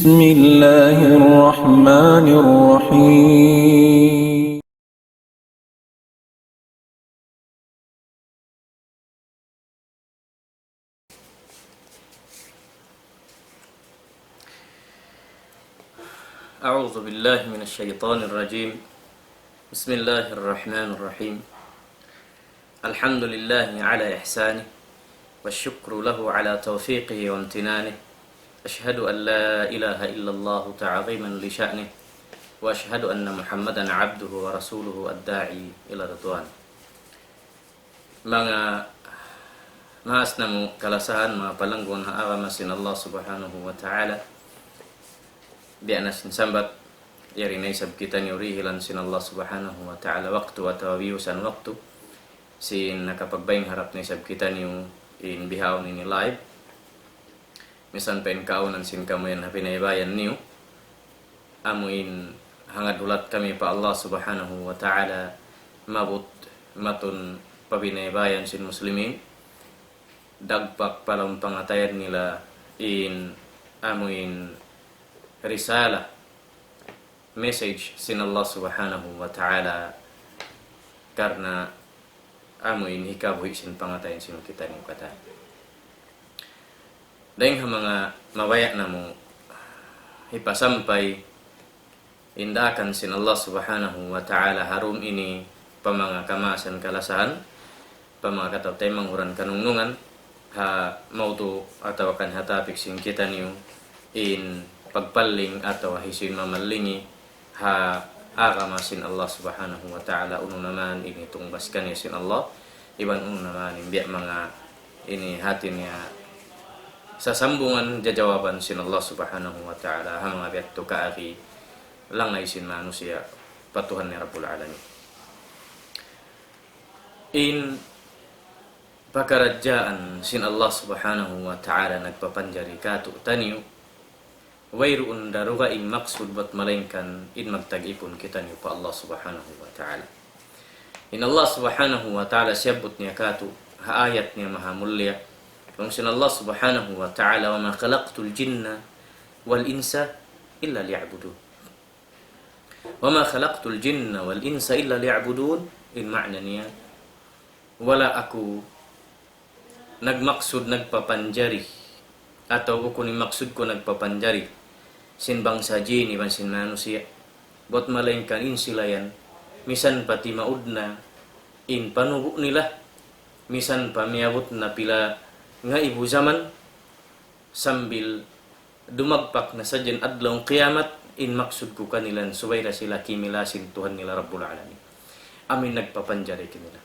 بسم الله الرحمن الرحيم. أعوذ بالله من الشيطان الرجيم. بسم الله الرحمن الرحيم. الحمد لله على إحسانه والشكر له على توفيقه وامتنانه. أشهد أن لا إله إلا الله تعظيما لشأنه وأشهد أن محمدا عبده ورسوله الداعي إلى رضوانه. Mga maas na mo kalasahan, mga palanggon na aramasin Allah subhanahu wa ta'ala. Biana sin sambat yari na isab kita ni urihilan sin Allah subhanahu wa ta'ala waktu atau wiusan waktu sin nakapagbayang harap na isab kita ni in bihaw ni live misan pen kaunan sin kamu yan pinaybayan niyo amuin hangad ulat kami pa Allah subhanahu wa ta'ala mabut matun pabinaybayan sin muslimin dagpak palang pangatayan nila in amuin risalah message sin Allah subhanahu wa ta'ala karena amuin hikabuhi sin pangatayan sin kita ni kata dahing mga mabayak na mo ipasampay indakan sin Allah subhanahu wa ta'ala harum ini pamanga kamasan kalasahan pamanga katawtay manghuran kanungnungan ha mautu atau kan hatapik sin kita niyo in pagpaling atau hisin mamalingi ha agamasin Allah subhanahu wa ta'ala uno naman ini tungbaskan ya sin Allah iban uno naman imbiak mga ini hatinya sasambungan jawaban sin Allah subhanahu wa ta'ala ha mga biat to kaari lang na isin manusia patuhan ni Rabbul Alamin in pakarajaan sin Allah subhanahu wa ta'ala nagpapanjari katu taniyo wayruun daruga ing maksud buat malengkan in magtag-ipon kita niyo pa Allah subhanahu wa ta'ala. In Allah subhanahu wa ta'ala siyabot niya katu ha ayat niya maha mulya kung sin Allah subhanahu wa ta'ala wa ma khalaqtul jinna wal insa illa liya'budun wa ma khalaqtul jinna wal insa illa liya'budun in ma'na niya wala aku nagmaksud nagpapanjari atau kunin maksud ko nagpapanjari sin bangsa jin iban sin manusia buat malengkan in silayan misan pati maudna in panubu nila misan pamiabot na pila nga ibu zaman sambil dumagpak na sadyan adlaw kiamat in maksud ko kanilan suwayra sila kimilasin Tuhan nila Rabbul Alamin amin nagpapanjari kinila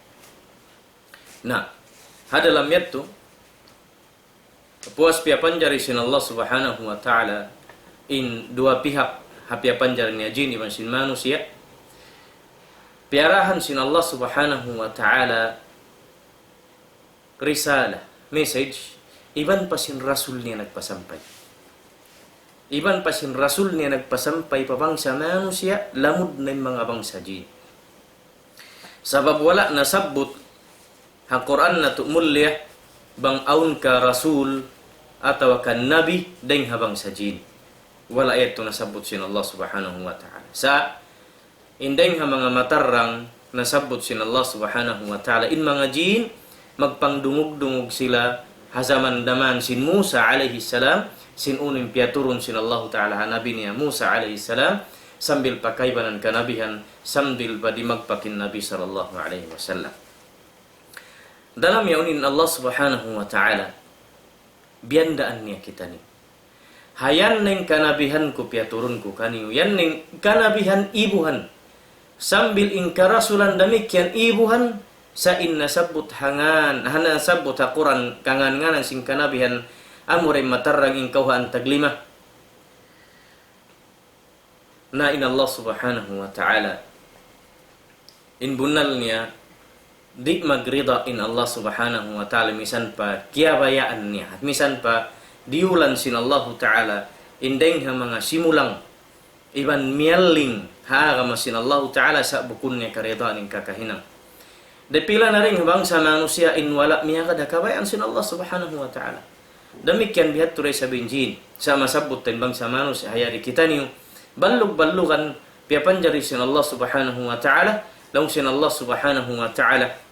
na hadalam yatto puas pia panjari sin Allah subhanahu wa ta'ala in dua pihak hapia panjari ni jin iban sin manusia piarahan sin Allah subhanahu wa ta'ala risalah message iban pasin rasul niya nagpasampay iban pasin rasul niya nagpasampay pabangsa manusia lamud na mga bangsa jin sabab wala nasabbot ha Quran na tumulya bang aun ka rasul atau kan nabi deng habang sa jin wala ito nasabot sin Allah subhanahu wa ta'ala sa indeng ha mga matarrang nasabot sin Allah subhanahu wa ta'ala in mga jin magpangdungog-dungog sila hazaman daman sin Musa alaihi salam sin unim piaturun sin Allah ta'ala hanabi niya Musa alaihi salam sambil pakaibanan kanabihan sambil badi magpakin Nabi sallallahu alaihi wasallam dalam yaunin Allah subhanahu wa ta'ala biandaan niya kita ni hayan neng kanabihan ku piaturun ku kaniu yan neng kanabihan ibuhan sambil inkarasulan demikian ibuhan sa inna sabut hangan hana sabut haquran kangan nganan sing kanabihan amure matarrang ingkauhan taglima na in Allah subhanahu wa ta'ala in bunalnya di magrida in Allah subhanahu wa ta'ala misan pa kiabayaan niya misan pa diulan sin Allah ta'ala indeng ha mga simulang iban mialing ha masin Allah ta'ala sa bukunnya karidaan ing kakahinang depila na ring bangsa manusia in wala miya kada kabayan sin Allah subhanahu wa ta'ala Demikian bihat turay sa binjin. Sama sabut ten bangsa manusia hayari kita niyo. Ballug-ballugan piapanjari sin Allah subhanahu wa ta'ala. Laung sin Allah subhanahu wa ta'ala.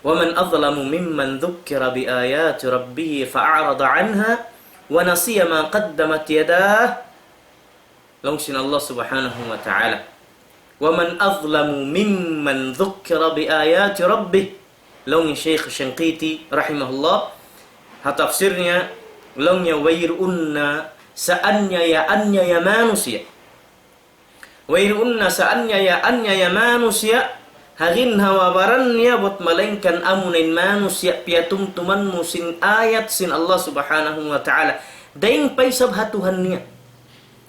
وَمَنْ أَظْلَمُ مِمَّنْ ذُكِّرَ بِآيَاتِ رَبِّهِ فَأَعْرَضَ عَنْهَا وَنَسِيَ مَا قَدَّمَتْ يَدَاهُ. Laung sin Allah subhanahu wa ta'ala. وَمَنْ أَظْلَمُ مِمَّنْ ذُكِّرَ بِآيَاتِ رَبِّهِ. Laung Syekh Syangqiti rahimahullah tafsirnya laungnya wairunna saannya ya manusia. Wairunna saannya ya manusia. Harin hawabarannya buat malengkan amunin manusia piatum tuman musin ayat sin Allah subhanahu wa ta'ala. Daing paisab hatuhannya.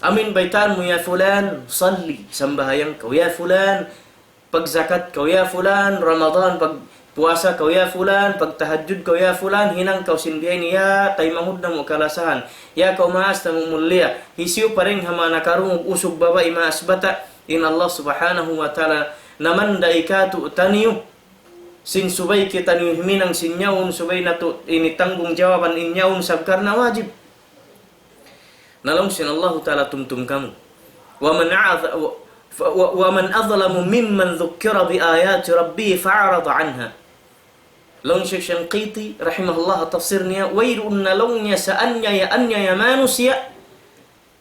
Amin baitanmu ya fulan, salli, sambahayang kau ya fulan, pag zakat kau ya fulan, Ramadan pag puasa kau ya fulan, pag tahajud kau ya fulan, hinang kau sindihin ya taimahud na mo kalasahan, ya kau maas na mumulia, hisiyo pareng hama nakarung usog baba imaas bata, in Allah subhanahu wa ta'ala naman daikatu taniyo, sin subay kita niyo himinang sinyaun, subay na to ini tanggung jawaban inyaun sabkar na wajib. Nalong sin Allah ta'ala tumtum kamu. وَمَنْ أَظْلَمُ مِمَّنْ ذُكِّرَ بِآيَاتِ رَبِّهِ فَأَعْرَضَ عَنْهَا. Long Syekh Syangqiti rahimahullah tafsirnya wairunna longnya saannya ya manusia.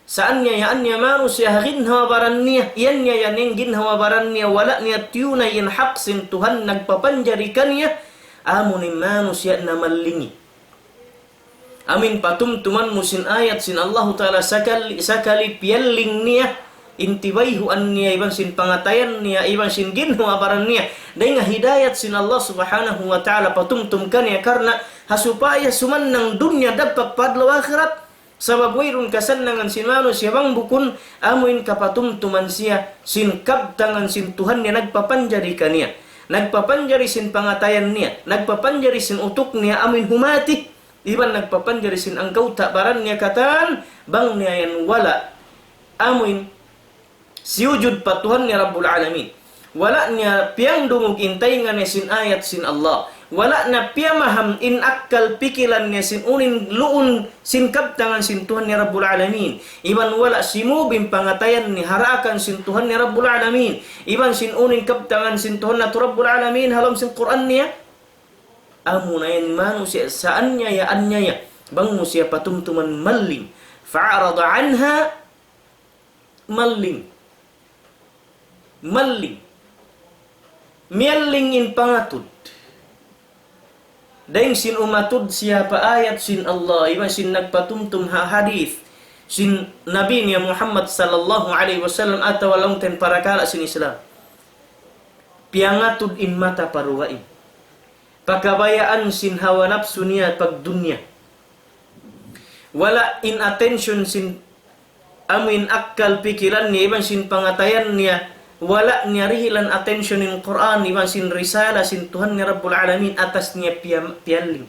Saannya ya manusia harin hawa barannya iannya nenggin hawa barannya walaknya tiuna yin haqsin Tuhan nagpapanjarikannya amunin manusia namallingi. Amin patum tuman musin ayat sin Allah ta'ala sakali pialling niya intibaihu anniya iban sin pangatayan niya iban sin ginhu abaran niya dengan hidayat sin Allah subhanahu wa ta'ala patum tumkan ya karena hasupaya suman ng dunya dapat padlo akhirat sabab wairun kasanangan sin manusia bang bukun amuin kapatum tuman siya sin kabtangan sin Tuhan niya nagpapanjarikan niya nagpapanjari sin pangatayan niya nagpapanjari sin utuk niya amin humati iban nagpapanjari sin angkaw takbaran niya katan bang niya yan wala amuin siujud patuhan niya Rabbul Alamin wala niya piang dungog intay nga niya sin ayat sin Allah wala na piyamaham in akal pikilan niya sin unin luun sin kabtangan sin Tuhan niya Rabbul Alamin iban wala simubing pangatayan ni harakan sin Tuhan niya Rabbul Alamin iban sin unin kabtangan sin Tuhan na Rabbul Alamin halam sin Quran niya amunayan manusia saannya ya bang musia patumtuman maling fa'arada anha maling mialingin pangatud daing sin umatud siapa ayat sin Allah iban sin nagpatumtum hadith sin Nabi niya Muhammad sallallahu alaihi wasallam atau walang ten parakala sin Islam piangatud in mata paruwain pakabayaan sin hawa nafsu niya pag dunya wala in attention sin amin akal pikiran niya iban sin pangatayan niya wala niya rihilan attention in Quran iban sin risala sin Tuhan ni Rabbul Alamin atas niya pialing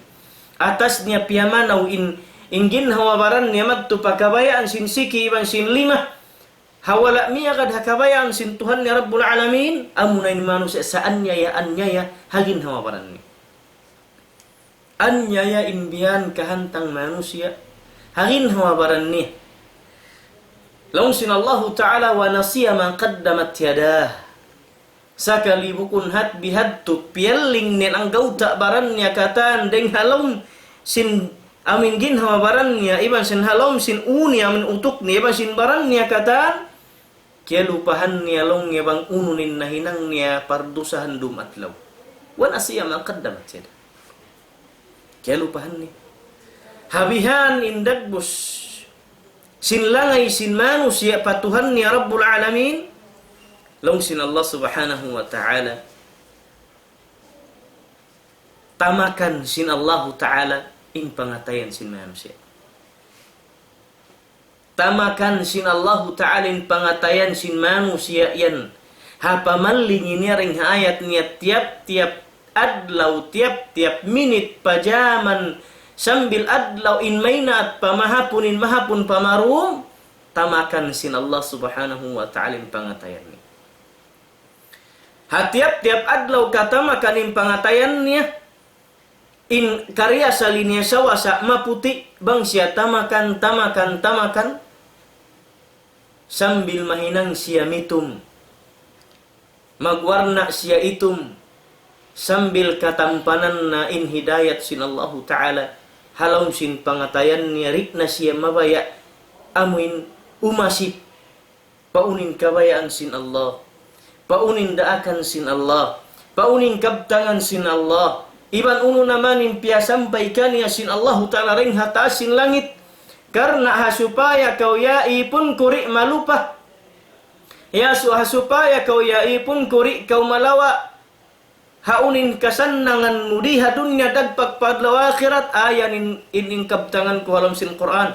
atas niya piyamanaw ingin hawabaran niya madto pakabayaan sin siki iban sin lima hawala miya kad hakabayaan sin Tuhan ni Rabbul Alamin amunay manusia saan niya hagin hawabaran niya anyaya inbiyan kahantang manusia hagin hawabaran niya laung sin Allah ta'ala wa nasiya man qaddamat yadah sakali bukun hat bihadtu pialing nen ang gauta barannya katan deng halom sin amin gin hawa barannya iban sin halom sin uni amin utuk ni iban sin barannya katan kia lupahan niya long niya bang ununin nahinang niya pardusahan dumatlaw wa nasiya man qaddamat yadah kia lupahan niya habihan indagbus sin langay sin manusia patuhan ni Rabbul Alamin long sin Allah subhanahu wa ta'ala tamakan sin Allah ta'ala in pangatayan sin manusia tamakan sin Allah ta'ala in pangatayan sin manusia yan hapamalingin niya ring ayat niya tiap-tiap adlaw tiap-tiap minit pajaman sambil adlaw in mainat pamahapunin mahapun pamarum tamakan sin Allah subhanahu wa ta'ala pangatayannya hatiap tiap adlaw katamakan pangatayannya in karya salinia sawasa maputi bangsia tamakan sambil mahinang sia mitum magwarna sia itum sambil katampanan na in hidayat sin Allah Ta'ala halau sin pangatayan ni rikna sia mabaya amuin umasip paunin kabayaan sin Allah, paunin daakan sin Allah, paunin kabtangan sin Allah, iban unu namanin pia sampaikan ya sin Allah Ta'ala ring hatasin langit karena hasupaya kau yai pun kuri malupa ya hasupaya kau yai pun kuri kau malawa haunin kasanangan mudiha dunya dagpak padlaw akhirat ayan in kabtangan ku halam sin Quran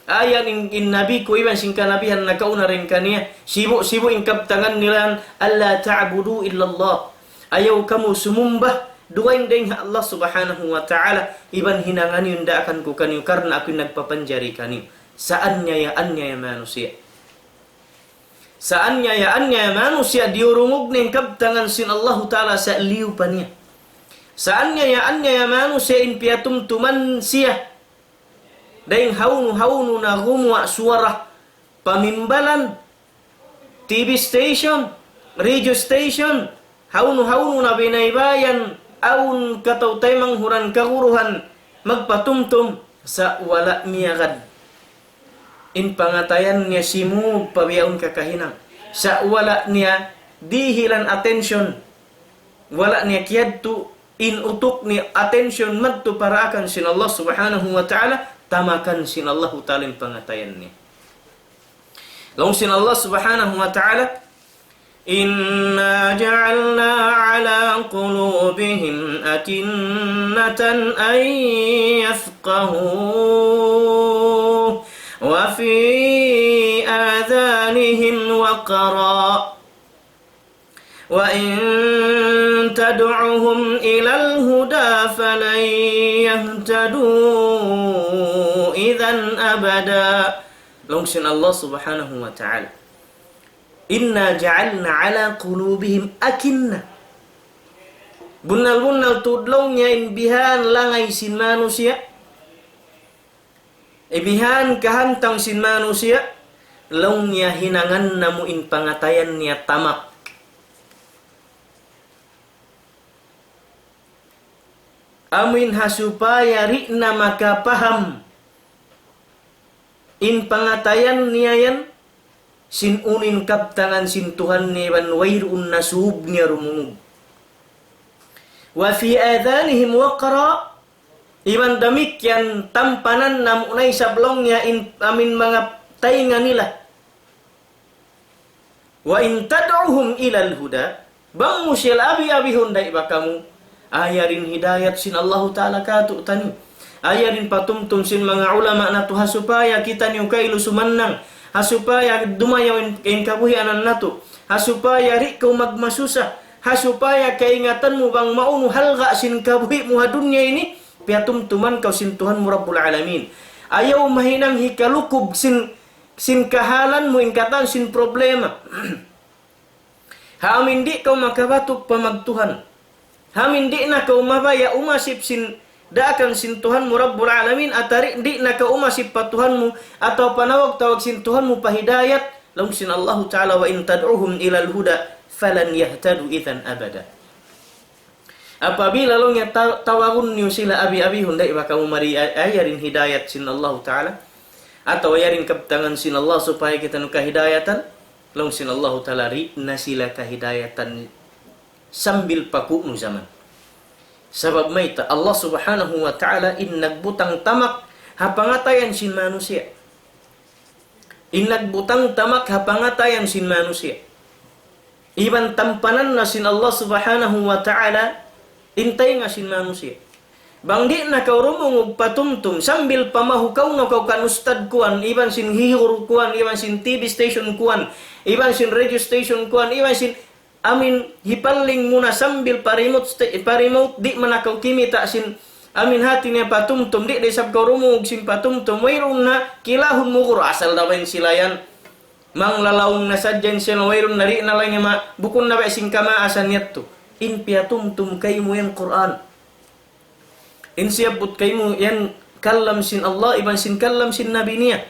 ayan in nabi ku iban sin kanabihan na kauna ring kaniya sibu in kabtangan nilan alla ta'budu illallah ayaw kamu sumumbah duwain deng Allah Subhanahu wa Ta'ala iban hinangan yunda akan ku kaniu karena aku nagpapanjari kaniu saannya ya manusia saannya ya manusia diurungug ning kabtangan sin Allah Ta'ala sa liu paniya saannya ya manusia in piatum tuman siya deng haunu na gumwa suara pamimbalan TV station radio station haunu na binaybayan aun kataw tay manghuran kaguruhan magpatumtum sa wala miyagad in pangatayan niya simu pabiyaon kakahinang sa wala niya dihilan attention wala niya kiyadtu in utuk ni attention madtu para akan sin Allah Subhanahu wa Ta'ala tamakan sin Allah Ta'ala in pangatayan niya laung sin Allah Subhanahu wa Ta'ala Inna ja'alna ala qulubihim akinnatan an yafqahuh wa fi adhanihim waqara wa in tad'uhum ila al-huda falan yahtadu idhan abada. Langsung Allah Subhanahu wa Ta'ala Inna ja'alna ala qulubihim akinna. Bunal tudlongnya inbihan langay sin manusia. Ibihan kahantang sin manusia. Longnya hinangan namu in pangatayan niya tamak. Amin hasupaya rikna maka paham. In pangatayan niya yan. Sin unin kaptangan sin Tuhan neban wairun nasubnya rumungug. Wa fi adhanihim waqra iman demikian tampanan namunay sablongnya amin mga taingan nila. Wa in tad'uhum ilal huda bang musyal abi hunday bakamu ayarin hidayat sin Allah Ta'ala katu tani ayarin patumtum sin mga ulama na tuha supaya kita niyo kailu sumannang hasupaya dumayaw in kabuhianan nato hasupaya ri kau magmasusa hasupaya kaingatan mo bang maunu halga sin kabuhi mo dunya ini piatumtuman kau sin Tuhan mo Rabbul Alamin ayaw mahinang hikalukub sin kahalan mo ingkatan sin problema hamin di kau makabatuk pamagtuhan hamin di na kau mabaya umasip sin daakan sin Tuhanmu Rabbul Alamin atari di na kaumasip pa Tuhanmu atau panawag-tawag sin Tuhanmu pahidayat laung sin Allah Ta'ala wa in tad'uhum ilal huda falan yahtadu idhan abada. Apabila long ya tawagun niyo sila abi hunday baka umari ayarin hidayat sin Allah Ta'ala atau ayarin kabtangan sin Allah supaya kita nukahidayatan laung sin Allah Ta'ala ri na sila kahidayatan sambil paku nu zaman. Sabab maita Allah Subhanahu wa Ta'ala nagbutang tamak hapangatayan sin manusia. Nagbutang tamak hapangatayan sin manusia. Iban tampanan na sin Allah Subhanahu wa Ta'ala intay nga sin manusia. Bang di na kau rumungog patumtum sambil pamahukaw na kau kan ustad kuan, iban sin hihur kuan, iban sin TV station kuan, iban sin radio station kuan, iban sin amin hipaling muna sambil parimot di manakaw kimi ta sin amin hati niya patumtum di desab kau rumug sin patumtum wairun na kilahun mugur asal dawain silayan mang lalaung nasadyan siya wairun nari na lang niya bukun na ba sing kama asan niyat to in piatumtum kayo mo yung Quran In siyabot kayo yan kalam sin Allah iban sin kalam sin nabi niya.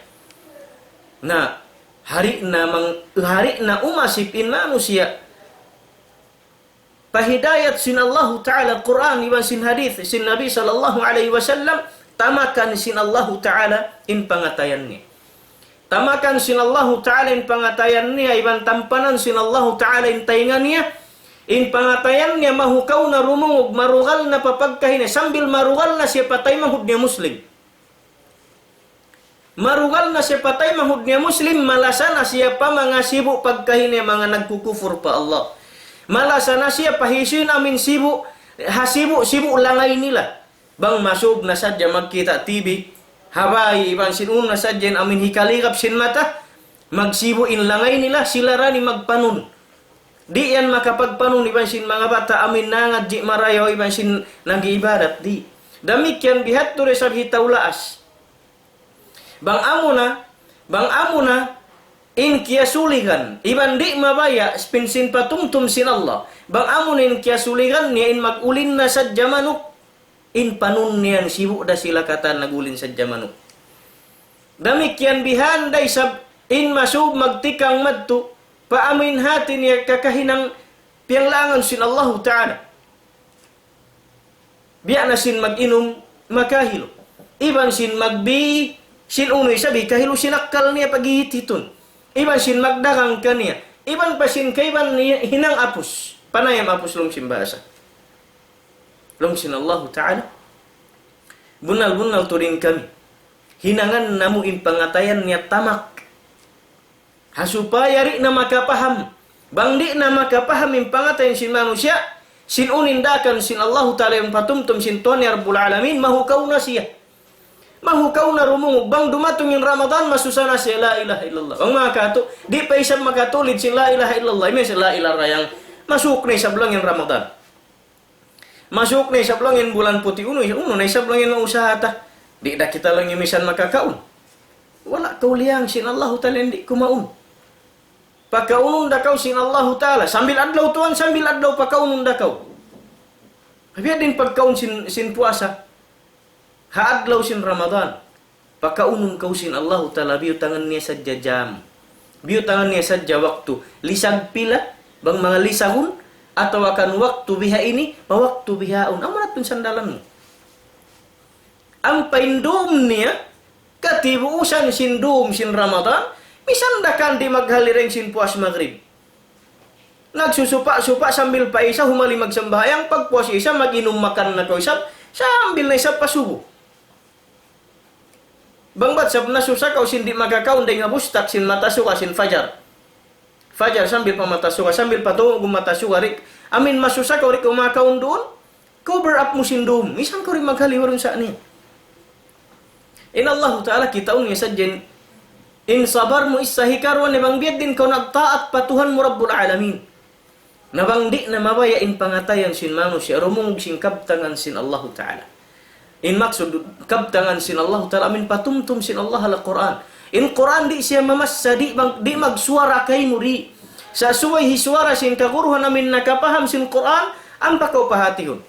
Na hari na umasip in manusia pahidayat sin Allah Ta'ala Quran iban sin hadith sin Nabi sallallahu alaihi wasallam tamakan sin Allah Ta'ala in pangatayan niya. Tamakan sin Allah Ta'ala in pangatayan niya iban tampanan sin Allah Ta'ala in taingan niya. In pangatayan niya mahukaw na rumungog marugal na papagkahin sambil marugal na siya patay mahud niya Muslim. Marugal na siya patay mahud niya Muslim, malasa na siya pa mga sibu pagkahin niya mga nagkukufur pa Allah. Malasa na siya pahisin amin sibu, sibu langay nila. Bang masub na sadya magkita TV, habay ibang sinun na sadya amin hikalikap sin mata, magsibu in langay nila, sila rani magpanun. Di yan makapagpanun ibang sin mga bata amin nangad di marayaw ibang sin nag-iibadat di. Damikyan bihat to resab hitawlaas. Bang amuna in kiasuligan iban di mabaya spinsin patumtum sin Allah. Bang amuna in kiasuligan niya in magulin na sadya manuk in panun niyan sibu da sila kata nagulin sadya manuk. Damikyan bihanday sab in masub magtikang madtu paamin hati niya kakahinang pianglangan sin Allah Ta'ala. Biya na sin mag-inom, makahilo. Iban sin magbi, sin unoy sabi, kahilo sinakal niya paghihititun. Iban sin magdagang ka niya. Iban pa sin kaiban niya hinang apus. Panayam apus long sin basa. Long sin Allah Ta'ala. Bunal-bunal turing kami. Hinangan namu in pangatayan niya tamak. Supaya ri na makapaham. Bang di na makapaham yung pangatayan sin manusia, sin unindakan sin Allah Ta'ala yung patumtum sin Tuhan ya Rabbul Alamin, mahukaw na siya. Mahukaw na rumungog. Bang dumatong yung Ramadan, masusana siya, la ilaha illallah. Ang mga kato, di pa isang makatulid sin la ilaha illallah. May sin la ilaha rayang, masuk na isablang yung Ramadan. Masuk na isablang yung bulan puti uno na isablang yung usaha ta. Di na kita lang yung misan makakaon. Wala kauliyang sin Allah Ta'ala hindi kumaun. Pagkaunong dakaw sin Allah Ta'ala. Sambil adlaw tuan, sambil adlaw pagkaunong dakaw. Habia din pagkaun sin puasa. Haadlaw sin Ramadan. Pagkaunong kaw sin Allah Ta'ala. Biyo tangan niya sadya jam. Biyo tangan niya sadya waktu. Lisag pila. Bang mga lisahun. Atau akan waktu biha ini. Mawaktu bihaun. Amanat pun sandalan mo. Ang paindom niya. Katibuusan sin dum sin Ramadan. Misandakan di maghalireng sin puas maghrib. Nagsusupa-supa sambil pa isa humali magsambayang. Pagpuas isa mag-inom makan na ko isap. Sambil na isap pasubo. Bangbat sab nasusakaw sin di magakaw. Day nga bustak sin matasuka sin fajar. Fajar sambil pa matasuka. Sambil pa doon matasuka. Amin masusakaw rik umakaw doon. Cover up mo sin dum. Misan ko rin maghaliwaron sa niya. In Allah Ta'ala kita unya sadyan. In sabar mo isahi karwan na bangbiad din kau nagtaat patuhan mo Rabbul Alamin. Nabangdi na mabaya in pangatayan sin manusia. Rumungog sin kabtangan sin Allah Ta'ala. In maksud kabtangan sin Allah Ta'ala. Amin patumtum sin Allah ala Quran. In Quran di siya mamasa di magsuara kay muri. Sa suway hisuara sin kaguruhan amin nakapaham sin Quran. Ang pakaw pahatihon.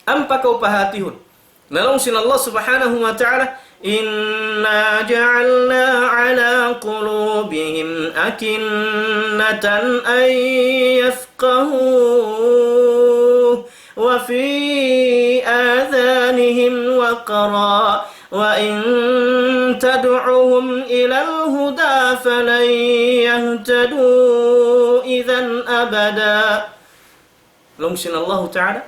Ang pakaw pahatihon. Nalong sin Allah Subhanahu wa Ta'ala. Inna ja'alna ala qulubihim akinnatan an yafqahu wa fi adhanihim waqra wa in tad'uhum ila al-huda falan yahtadu idhan abada. Lungsin Allah Ta'ala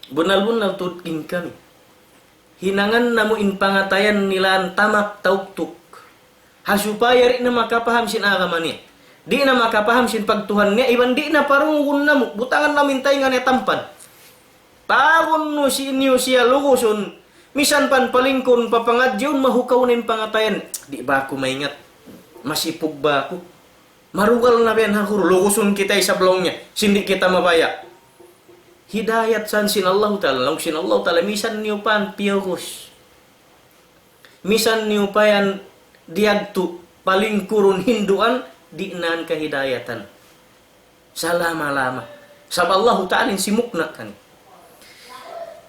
bunal-bunal tutking kami. Hinangan namo in pangatayan nilaan tamak tauktuk. Hasupaya rin na makapaham sin agama niya. Di na makapaham sin pagtuhan niya. Iban di na parungun namo. Butangan namin tayo nga niya tampan. Tagon no si inyo siya luguson. Misan pan palingkon papangadyon mahukaw na in pangatayan. Di ba ako maingat? Masipog ba ako? Marugal na ba yan hakuro. Luguson kita sa blong niya. Sindi kita mabaya. Hidayat san sin Allah Ta'ala. Lang sin Allah Ta'ala. Misan niyo pan piyokos. Misan niyo pa yan diagtu paling kurun hinduan di nan kahidayatan. Salama-lama. Sab Allah Ta'ala simukna kan.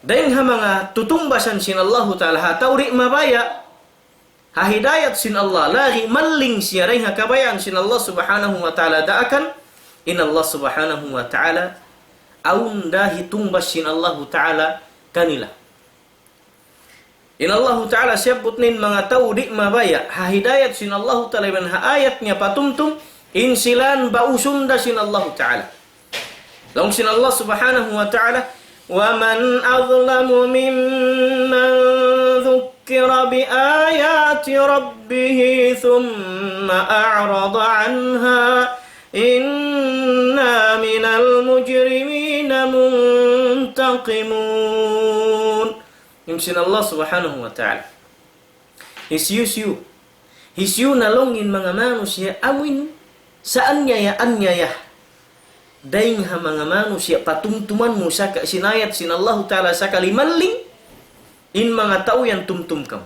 Daing ha mga tutumbasan sin Allah Ta'ala ha tauri mabaya ha hidayat sin Allah lagi maling siya rin ha kabayaan sin Allah Subhanahu wa Ta'ala daakan in Allah Subhanahu wa Ta'ala aun dahi tumbas sin Allah Ta'ala kanila. In Allah Ta'ala siyabot nin mga tao di mabaya ha hidayat sin Allah Ta'ala man ha ayat niya patumtum in silan bausunda sin Allah Ta'ala. Long sin Allah Subhanahu wa Ta'ala وَمَنْ أَظْلَمُ مِمَّنْ ذُكِّرَ بِآيَاتِ رَبِّهِ ثُمَّ أَعْرَضَ عَنْهَا إِنَّا مِنَ الْمُجْرِمِينَ مُنْتَقِمُونَ. Yumsin Allah Subhanahu wa Ta'ala Hisyu nalongin mga manusia amin saan niya daing ha mga manusia patumtuman mo sa sinayat sin Allah Ta'ala sa kalimaling in mga tao yan tumtum kam.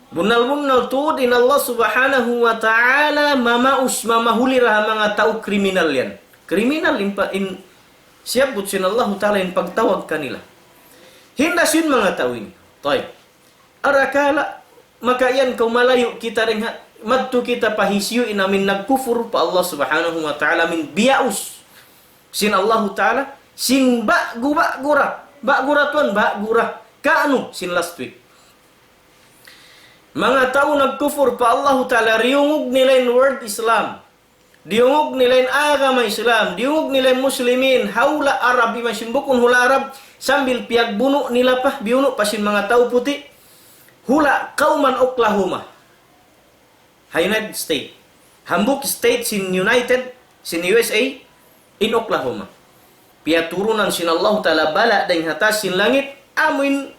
Bunal tuod in Allah Subhanahu wa Ta'ala mamahuli raha mga tao kriminal yan. Kriminal in siyabot sin Allah Ta'ala in pagtawag kanila. Hindasin mga tao ini. Tayo. Arakala maka yan kau malayo kita rin madto kita pahisyo inamin nagkufur pa Allah Subhanahu wa Ta'ala min biyaus sin Allah Ta'ala sin ba'gura tuan kaano sin last week mga tao nagkufur pa Allah Ta'ala riungog nila in word Islam diungog nila in agama Islam diungog nila in muslimin haula Arab imasimbukon hula Arab sambil piagbuno nila pa biuno pa sin mga tao puti hula kauman Oklahoma United States hambuk state sin United sin USA in Oklahoma. Pia turunan sin Allah Ta'ala bala dan hatas sin langit amin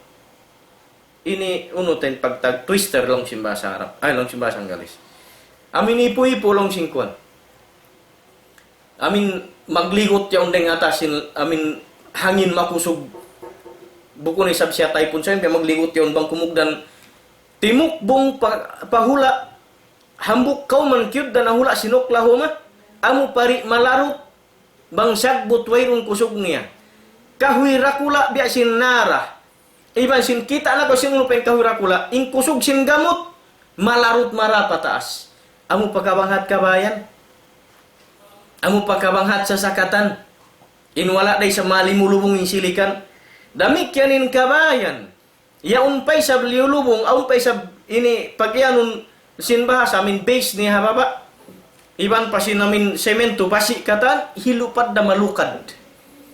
ini unutin pagtag twister long sin bahasa Arab. Ay long sin bahasa Ingles. Amin ipo-ipo long sin kuan. Amin magligot yang deng atas sin amin hangin makusog. Buko ni sab siya typhoon sa kaya magligot yon bang kumugdan timuk bong pahula hambuk kau man kyud dan hula sin Oklahoma amu pari malarut bang sagbut wairung kusog niya kahuy rakula biya sin narah iban sin kita na ko sin lupen kahuy rakula ing kusog sin gamot malarut mara pataas amu pagkabanghat kabayan amu pagkabanghat sa sakatan in wala day sa malimulubong in silikan damik yanin kabayan ya umpay sa liulubong umpay sa ini pagyanun sin bahasa min base ni hababa iban pasin namin semento pasi katan hilupad da malukad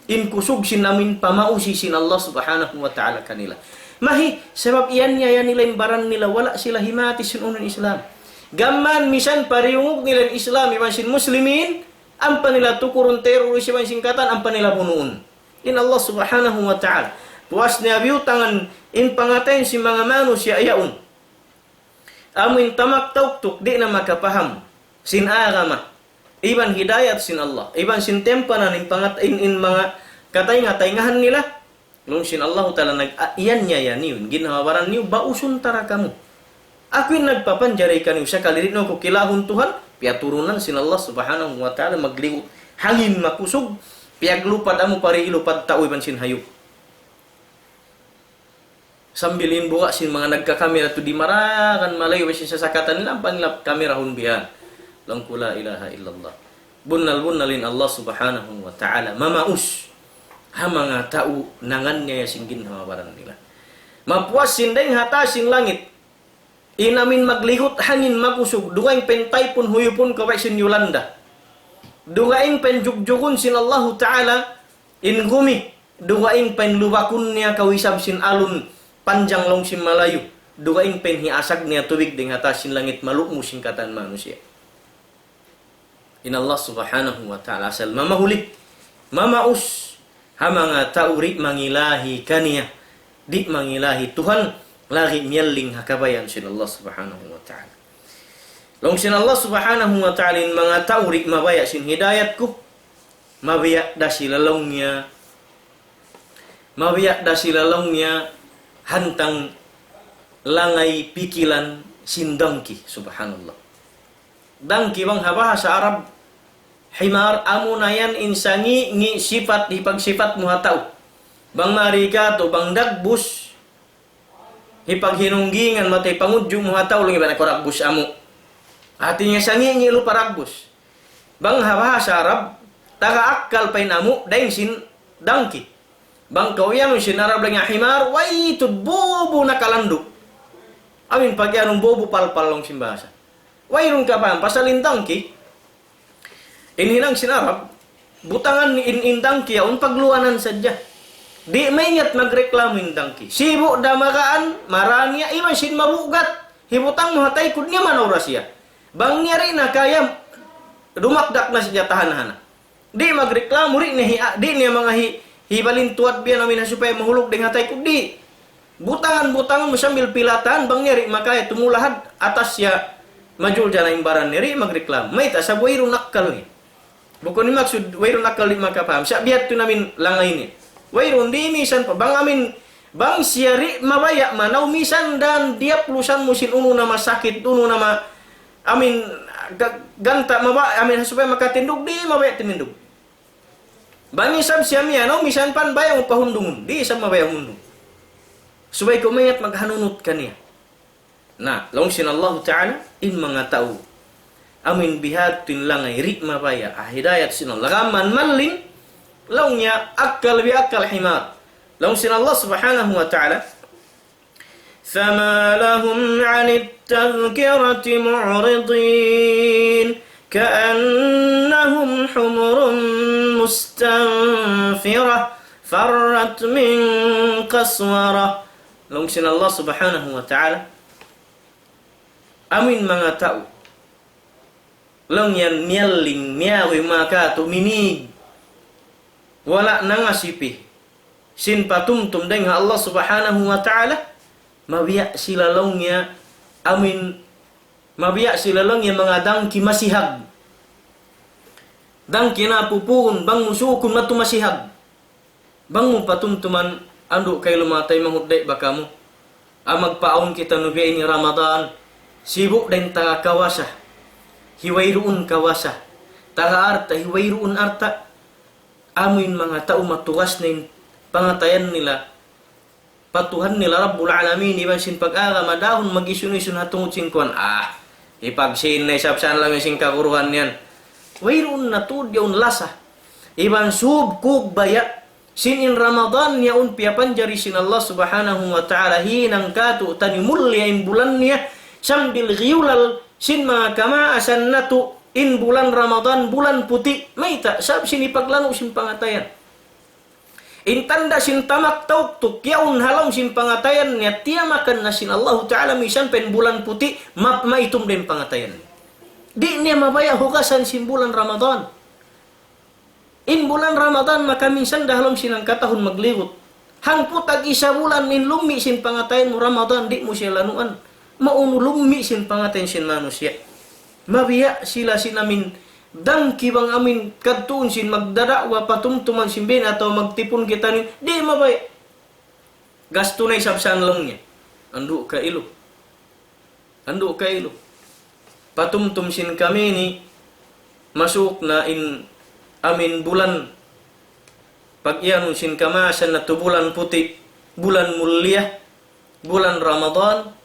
in kusog sin namin pamausi sin Allah Subhanahu wa Ta'ala kanila mahi sebab iyan niya yan nila baran nila wala sila himati sin unan Islam gaman misan pariungog nila Islam iban sin muslimin ampa nila tukurun teroris iban sin katan ampa nila bunuun in Allah Subhanahu wa Ta'ala puas niya biutangan in pangatain si mga manusia ayaun amin tamak tauktuk di na makapaham sin agama iban hidayat sin Allah iban sin tempanan in pangat in mga katay-ngahan nila long sin Allah Ta'ala nag iyan niya yaniun ginawaran niyo bausun tara kamu aku nagpapanjaray kaniyo sa kalirit no ko kilahon Tuhan piaturunan sin Allah Subhanahu wa Ta'ala magliwot hangin makusog piaglupad amo pari ilupad tao iban sin hayop sambilin buka sin mga nagkakamera to di marakan malayo sin sa sakatan nila panilap kamera hunbihan lang kula ilaha illallah bunalin Allah Subhanahu wa Ta'ala mamaus ha mga tao nangan niya singgin hamabaran nila mapuas sindeng hatasin langit inamin magligot hangin makusog dugaing pentay pun huyupon kaway sin Yolanda dugaing penjugjugun sin Allah Ta'ala in gumi dugaing penlubakun niya kawisab sin alun panjang long sin malayo dugaing penhiasag niya tubig ding hatasin langit malukmo sin katan manusia in Allah Subhanahu wa Ta'ala asal mamahuli mamaus ha mga tauri mangilahi kaniya di mangilahi Tuhan lagi miyaling hakabayan sin Allah Subhanahu wa Ta'ala long sin Allah Subhanahu wa Ta'ala in mga tauri mabaya sin hidayat ko mabaya da silalongnya hantang langay pikilan sin dangki subhanallah dangki bang bahasa Arab himar amunayan insangi ngi sifat di pagsifat muhatau Bang marika to bang dagbus hipaghinunggingan matay pangudyo mo hataw lang iba na koragbus amo. Artinya sangi lu paragbus. Bang bahasa Arab taga-akal pay namu daing sin dangki. Bang kawyang sin Arab lang himar way tud bobo nakalandu. Amin pagi anong bobo palpal long sin bahasa. Way rung kapam pasalin dangki. Inhinang sin Arab butangan in dangki yaun pagluanan saja. Di maingat magreklamo in dangki. Sibu damagaan marania iman sin mabugat. Hibutang muhatay kudnya manurasya. Bang niya rin na kaya dumakdak na siya tahan-hana. Di magreklamo rin di niya mga hibalin tuat biya namin na supaya mahulog dengan hatay kudi. Butangan-butangan mo sambil pilatan bang niya rin makaya tumulahad atas ya majul dyan na imbaran niya rin magreklamo. May ta sa wayro nakal eh. Bukan ni maksud wayro nakal di makapaham. Sa biat tu namin langay ni. Wayro di misan pa bang amin bang siyari mabaya manaw misan dan dia pelusan musin uno nama sakit uno nama amin ganta maba amin supaya makatindog di mabaya timindog. Bang isam siya no misan pan bayang pahundungun di isam mabaya hundung. Supaya kumayat maghanunut kaniya. Nah, long sin Allah Ta'ala in mga tao amin bihatin langay rik mabaya hidayat sin Allah raman malin lawnya akal bi akal himar. Long sin Allah Subhanahu wa Ta'ala فما لهم عن التذكرة معرضين كأنهم حمر مستنفرة فرت من قسورة. Long sin Allah Subhanahu wa Ta'ala amin mga tao long yan miyaling miyawi maka to minig wala nangasipi sin patumtum dengan Allah Subhanahu wa Ta'ala mabiyak sila longnya amin mabiyak sila longnya mga dangki masihag dangki na pupun bang musukun matu masihag bang mo patumtuman ando kay lumatay mangudday bakamu amag paon kita nubi ini Ramadan sibuk dan taga kawasa hiwayruun kawasa taga arta hiwayruun arta amin mga tao matugas na pangatayan nila patuhan nila Rabbul Alamin iban sin pag-aga madahon mag-isun-isun hatungod sin kuan ipagsin na isapsan lang yung sin kakuruhan yan wayroon na tudyaw lasa iban sub kug baya sin in Ramadan yaun piapan jari sin Allah Subhanahu wa Ta'ala hinang katu tani mulya in bulan niya sambil giyulal sin mga kamaasan natu in bulan Ramadan bulan putih may ta sab sin ipaglano sin pangatayan. Intanda sin tamak tauk tuk yaun halam sin pangatayan niya tiamakan na sin Allah Ta'ala misan pen bulan putih map maitum din pangatayan. Di niya mabaya hugasan sin bulan Ramadan. In bulan Ramadan maka minsan dahalam sinang katahun magliwot. Hangput ag isa bulan min lumi sin pangatayan mo Ramadan di mo siya lanuan. Maunu lumi sin pangatayan sin manusia. Mabiya sila sinamin dangki bang amin kadtun sin magdadakwa patumtuman sin bin atau magtipon kita ni di mabay gasto na isabsan lang niya ando ka ilo patumtum sin kami ni masuk na in amin bulan pag iyan sin kamasan na to bulan puti bulan mulia bulan Ramadan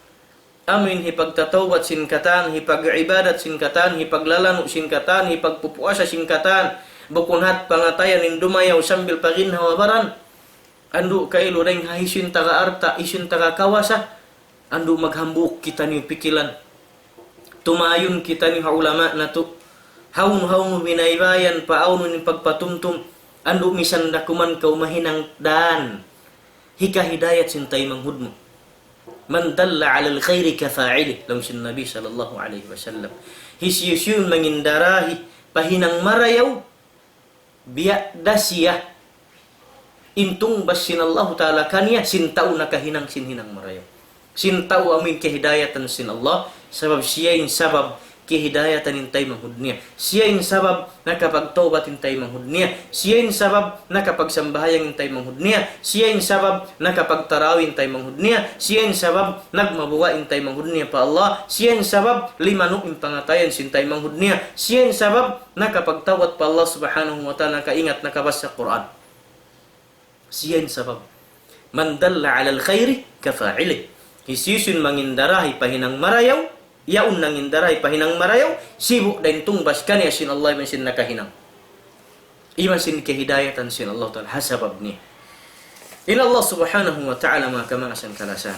amin hipagtatawat sin katan, hipag-ibadat sin katan, hipaglalano sin katan, hipagpupuasa sin katan, bukunhat pangatayan in dumayaw sambil paginhawa baran. Ando kailo ring hahisin taga arta, isin taga kawasa, ando maghambuk kita ni pikilan. Tumayon kita ni ulama na to. Haun-haun binaybayan paawno ni pagpatumtum, ando misan dakuman kau mahinang dan. Hika hidayat sin tay manghudmo. Man dalla 'ala al-khairi kafa'ili lam sin Nabi sallallahu alaihi wasallam hisyusyun mangindarahi pahinang marayaw biya dasya intung basin Allah taala kaniya sintau nakahinang sinhinang marayaw sintau amin kehidayatan sin Allah sabab siya in sabab kehidayatan intay manghudniya siya in sabab nakapagtaubat intay manghudniya siya in sabab nakapagsambahayang intay manghudniya siya in sabab nakapagtarawih intay manghudniya siya in sabab nagmabuwa intay manghudniya pa Allah siya in sabab limanu in pangatayan sintay manghudniya siya in sabab nakapagtawat pa Allah Subhanahu wa ta'ala kaingat nakabasa Quran Siyan sabab. Man dalla ala al-khairi kafa'ilih. Hisisun mangindarahi pahinang marayaw, yaun nangindarahi pahinang marayaw, sibuk dan tumbas kan ya sin Allah man sin nakahinang. Iman sin kehidayatan sin Allah Ta'ala hasabab ni. In Allah subhanahu wa ta'ala maka mangasan kalasan.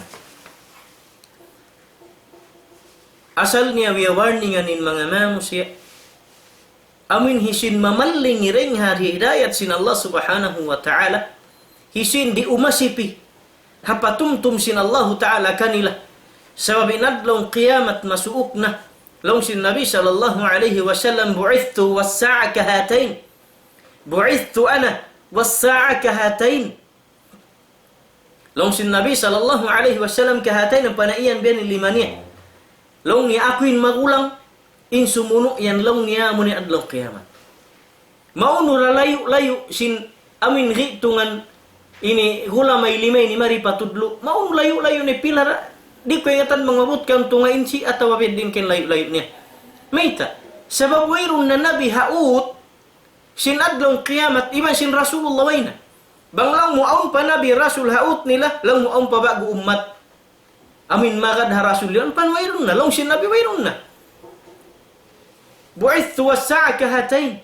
Asalnya we warningan in mga manusia. Amin hisin mamaling ring hari hidayat sin Allah subhanahu wa ta'ala. Hisin di umasipi. Hapatumtum sin Allah ta'ala kanila. Sabab inadlong qiyamat masuukna. Long sin Nabi sallallahu alaihi wasallam bu'ithtu was-sa'a kahatain. Bu'ithtu ana was-sa'a kahatain. Long sin Nabi sallallahu alaihi wasallam kahatain ang panaiyan biyan limaniya. Long niya akuin magulang, in sumuno yan long niya muni adlaw kiamat. Maunura layu-layu sin amin ritungan ini hula may limay ni mari patudlo. Maun layu-layu ni pilar di ko ingatan mangabutkan tungain si atau wabid din ken layu-layu niya. Maita, sabab wairun na nabi haut sin adlaw kiamat iman sin Rasulullah wayna. Banglang muaun pa nabi Rasul haut nila, lang muaun pa bago umat. Amin magad ha Rasul yun, pan wairun na, long sin nabi wairun na. Bu'ithtu was-sa'a kahatain.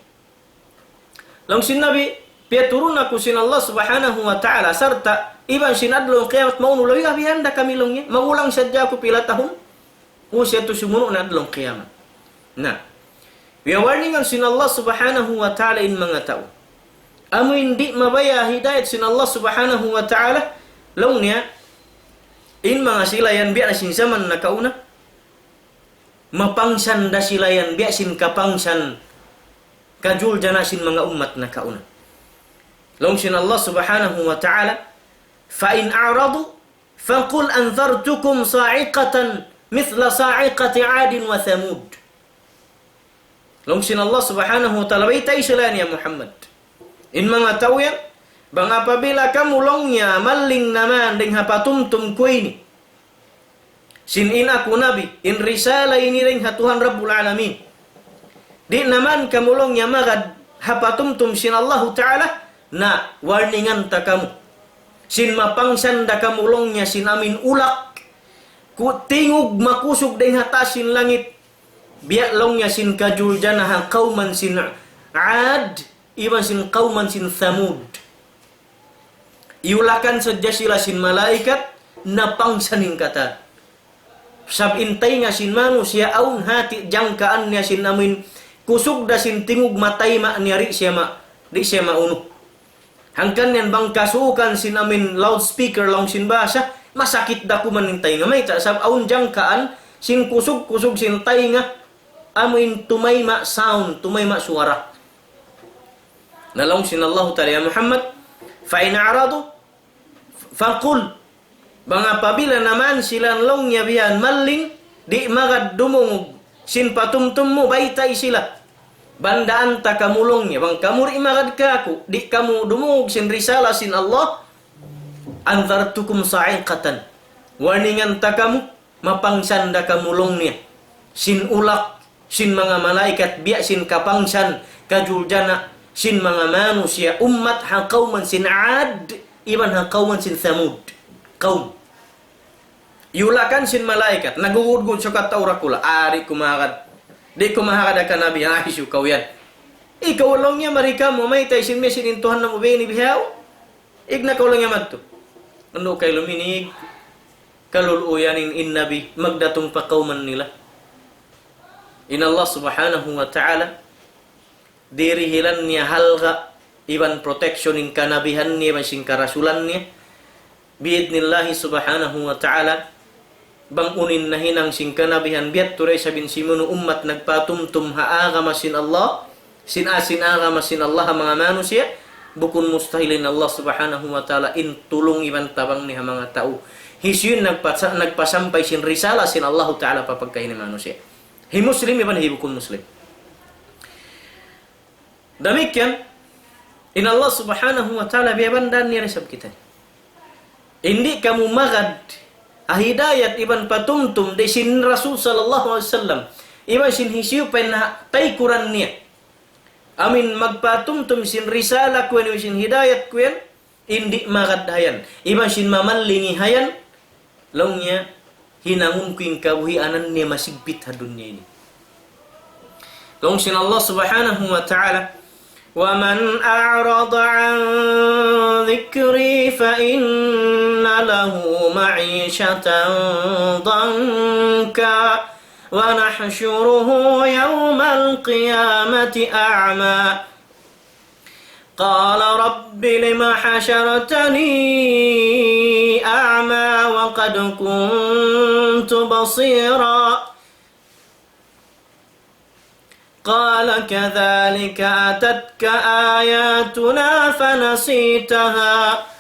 Long sin nabi, piaturun ako sin Allah subhanahu wa ta'ala, sarta, iban sin adlong kiamat, maunulaw yung abihanda kami long yan, magulang sadya ko pila tahon, o siya to sumuno na adlong kiamat. Na, we are warning ang sin Allah subhanahu wa ta'ala in mga tao. Amo hindi mabaya hidayat sin Allah subhanahu wa ta'ala, long niya, in mga silayan biya na sin zaman na kauna, mapangsan da silayan biya sin kapangsan, kajul dyan sin mga umat na kauna. Long sin Allah subhanahu wa ta'ala, فَإِنْ أَعْرَضُوا فَقُلْ أَنذَرْتُكُمْ صَاعِقَةً مِثْلَ صَاعِقَةِ عَادٍ وَثَمُودٍ. Long sin Allah subhanahu wa ta'ala, baytay silayan ya Muhammad. In mga tao yan, bang apabila kamu longnya maling naman ding hapatumtum ko ini. Sin in ako nabi, in risala ini ring hatuhan Rabbul Alamin. Di naman kamu longnya magad hapatumtum sin Allah Ta'ala na warningan ta kamu. Sin mapangsan da kamu longnya sin amin ulak. Tingog makusog ding hatasin langit. Biya longnya sin kajul janaha kauman sin Ad, iban sin kauman sin Thamud. Iulakan saja sila sin malaikat na pangsaning kata. Sab intay nga sin manusia aun hati jangkaan niya sin amin kusog da sin tingog matay ma niya di siya mauno. Hangkan yan bang kasukan sin amin loudspeaker lang sin basa masakit da kuman intay nga may sab aun jangkaan sin kusog sin tay nga amin tumayma sound tumayma suara. Nalong sin Allah Ta'ala ya Muhammad, fa'in a'radu faqul, bang apabila naman silang longnya biyan maling di magad dumungog sin patumtum mo baytay sila bandaan ta kamulongnya bang kamur imagad ka ako di kamu dumungog sin risala sin Allah anzartukum sa'iqatan, warningan ta kamu mapangsanda kamulongnya sin ulak sin mga malaikat biya sin kapangsan kajuljana sin mga manusia umat ha kauman sin Ad iban ha kauman sin Thamud kaum yulakan sin malaikat nagugudgud sa kataurakula ari kumakad di kumakad ka nabi ahisu kau yan ikaw lang niya marika mo may tay sin mesin intuhan na mo bini bihaw igna kau lang niya madto ano kay luminig kaluluyanin in nabi magdatong pa kauman nila in Allah subhanahu wa ta'ala dirihilan niya halga iban proteksyonin kanabihan niya iban sing karasulan niya biidnillahi subhanahu wa ta'ala bang unin na hinang sing kanabihan biat turay sabin simunu umat nagpatumtum haaga masin Allah sin asin aga masin Allah mga manusia bukun mustahilin Allah subhanahu wa ta'ala in tulong iban tabang niya mga tao hisyun nagpasampay sin risala sin Allah ta'ala papagkahin ni manusia hi muslim iban hi bukun muslim. Demikian, in Allah subhanahu wa ta'ala biyabandan ni resab kita. Hindi kamu magad ahidayat iban patumtum de sin Rasul sallallahu alaihi wasallam. Iban sin hisiu pen tay Quran niya. Amin magpatumtum sin risala kuen sin hidayat kuen indi makadhayan iban sin mamallingi hayan longnya hinangun kuin kabuhi anan niya masigpit ha dunya ini. Long sin Allah subhanahu wa ta'ala wa man a'rada an dhikri fa inna lahu ma'ishatan danka wa nahsyuruhu yawmal qiyamati a'ma قال رب لم حشرتني أعمى وقد كنت بصيرا قال كذلك أتتك آياتنا فنسيتها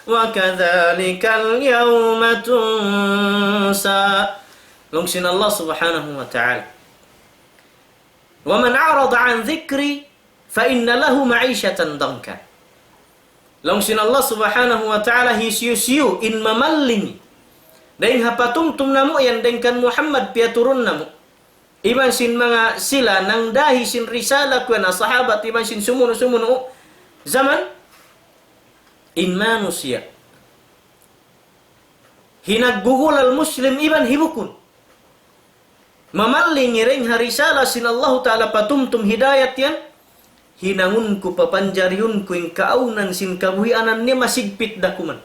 وكذلك اليوم تنسى. لنشن الله سبحانه وتعالى ومن أعرض عن ذكري فإن له معيشة ضنكا. Longsin Allah subhanahu wa ta'ala hisiu-siu in mamalling daing hapatumtum namu yan dengkan Muhammad piaturun namu iban sin mga sila nang dahi sin risala kwen sahabat iban sin sumunu zaman in manusia hinaggugul al muslim iban hibukun mamalling iring harisala sin Allah ta'ala patumtum hidayat yan hinangun ku papanjariun ku ing kaunan sin kabuhianan niya masigpit dakuman.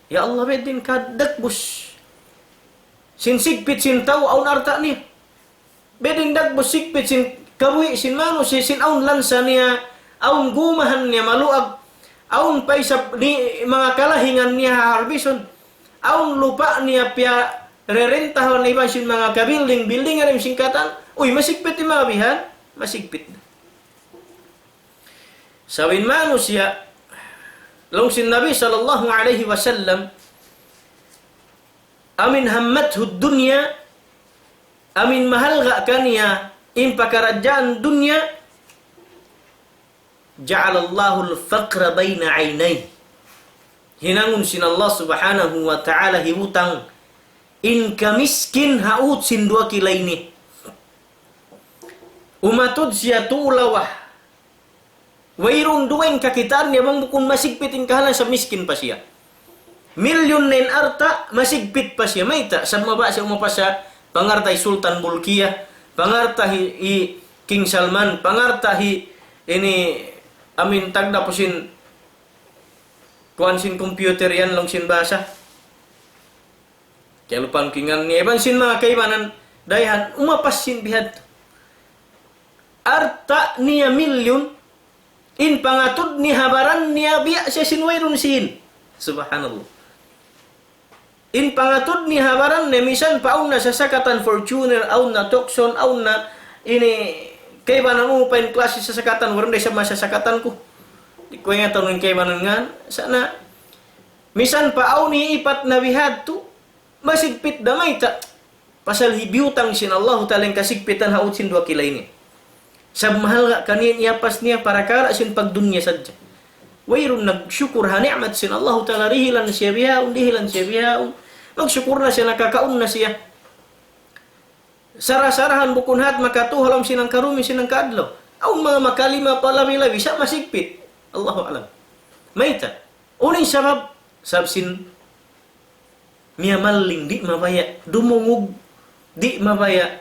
Ya Allah bedin kadak bus. Sin sigpit sin tau aun arta niya. Bedin dak bus sigpit sin kabuhi sin manusia sin aun lansa niya aun gumahan niya maluag aun paisap ni mga kalahingan niya harbison aun lupa niya pia rerentahon iba sin mga kabuilding arim singkatan uy masigpit yung mga bihan masigpit na. Sawin manusia longsin Nabi sallallahu alaihi wasallam amin hammathu dunya amin mahalga kaniya in pakarajaan dunya ja'alallahu al-faqra baina aynay hinangun sin Allah subhanahu wa ta'ala hibutang in kamiskin haut sin dua kilaini umatud siya tuulawah wairun duweng kakitaan niya bang bukun masigpitin kahalan sa miskin pa siya. Milyon nen arta masigpit pa siya. Mayta sa maba siya umapasa pangartay Sultan Bulkiah, pangartahi King Salman, pangartahi ini amin tagda po sin kuan sin computer yan long sin basa. Kaya lupang kingan ni eban sin mga kaibanan dayahan umapas sin bihad. Arta niya milyon in pangatud ni habaran niya biya siya sinwairun sin. Subhanallah. In pangatud ni habaran ni misan paun na sasakatan Fortuner, aun na Tucson, aun na ini kay ba na mo pa in klase sasakatan waran day sa masasakatan ko. Di ko nga tanong kay ba nga sana misan pa aun ni ipat na bihad to masigpit damay ta pasal hibiutang sin Allah talang kasigpitan haut sin 2 kilay ni. Sab mahal nga kanin iapas niya para kara sin pagdunya sadya. Wairun nagsyukur ha ni'mat sin Allah ta'ala rihilan siya bihaun, dihilan siya bihaun. Magsyukur na siya, nakakaun na siya. Sarah-sarahan bukun hat makatuhalam sinang karumi sinang kaadlaw. Aun mga makalima palabi-labi sa masigpit. Allahu alam. Mayta. Uning sabab sin miya maling di mabaya, dumungug di mabaya.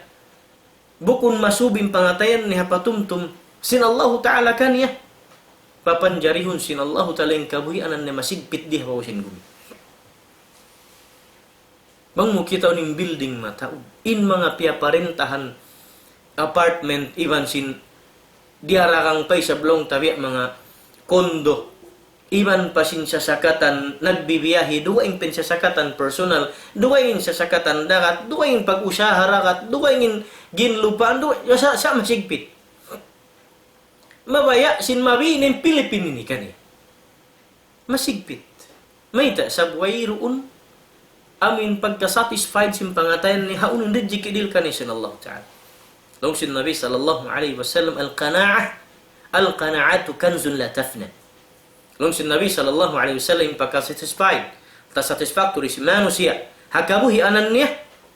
Bukun masubing pangatayan ni hapatumtum sin Allah ta'ala kaniya papanjarihun sin Allah ta'ala yang kabuhianan na masigpit di hawasin gumi. Bang mo kita uning building matao in mga piaparentahan apartment iban sin diarakang pay sa blong tabi mga kondo iban pa sin sasakatan nagbibiyahe duwaing pensasakatan personal duwaing sasakatan dagat duwaing pag-usaharakat duwaing ginlupaan duwaing sa masigpit mabaya sin mabinin Pilipin ini kani masigpit mayta sabway ruun amin pagka-satisfied sin pangatayan ni haunun rijikidil kani sin Allah Ta'ala long sin Nabi sallallahu alaihi wasallam al-qana'atu kanzun la tafna. Long sin Nabi sallallahu alaihi wasallam pagka-satisfied ta satisfactory si manusia hakabuhi anan niya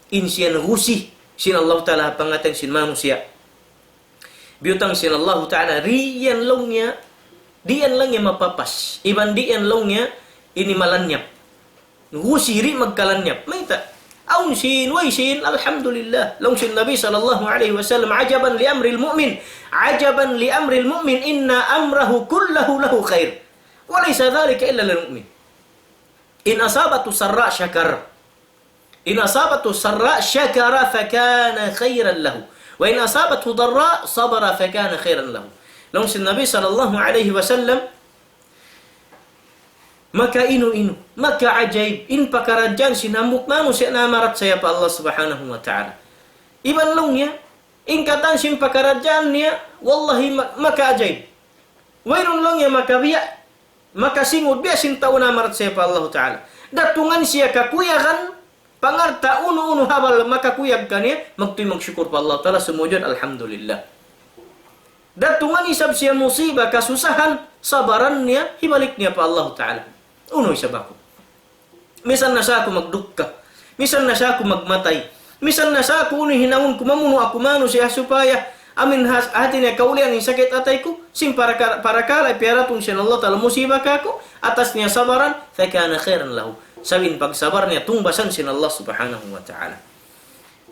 in siya nahusi sin Allah Ta'ala pangatan sin manusia biutang sin Allah Ta'ala riyan long niya dian lang niya mapapas. Iban dian lang niya ini malanyap. Ngusiri magkalanyap. May ta. Aun sin, way sin, alhamdulillah. Long sin Nabi sallallahu alaihi wasallam, ajaban li amril mu'min. Ajaban li amril mu'min, inna amrahu kullahu lahu khair. Walaysa dhalika illa lil mu'min. In asabatu sarra syakar. In asabatu sarra syakara fakana khairan lahu. Wa in asabatu darra sabara fakana khairan lahu. Long sin Nabi sallallahu alaihi wasallam, maka inu-inu, maka ajaib, in pakarajaan sinambuk manusia namarat saya pa Allah subhanahu wa ta'ala. Iban lungnya, in katan sin pakarajaan niya, wallahi maka ajaib. Wairun lungnya maka biya, maka singud biya sin tau namarat saya pa Allah ta'ala. Datungan siya kakuyakan, pangarta unu-unu habal maka kuyag ka niya, magtu'y magsyukur pa Allah ta'ala, sumujud alhamdulillah. Datungan isab siya musibah, kasusahan, sabaran niya, hibalik niya pa Allah ta'ala. Uno isa ba ko? Misan na sa ako magdukka. Misan na sa ako magmatay. Misan na sa ako hinangon kumamuno ako mano siya supaya amin hati niya kaulian yung sakit atay ko. Sim para kala piaratong siya Allah tala musibah ka ko. Atas niya sabaran, fakana khairan lahu. Sabin pagsabar niya tumbasan sin Allah subhanahu wa ta'ala.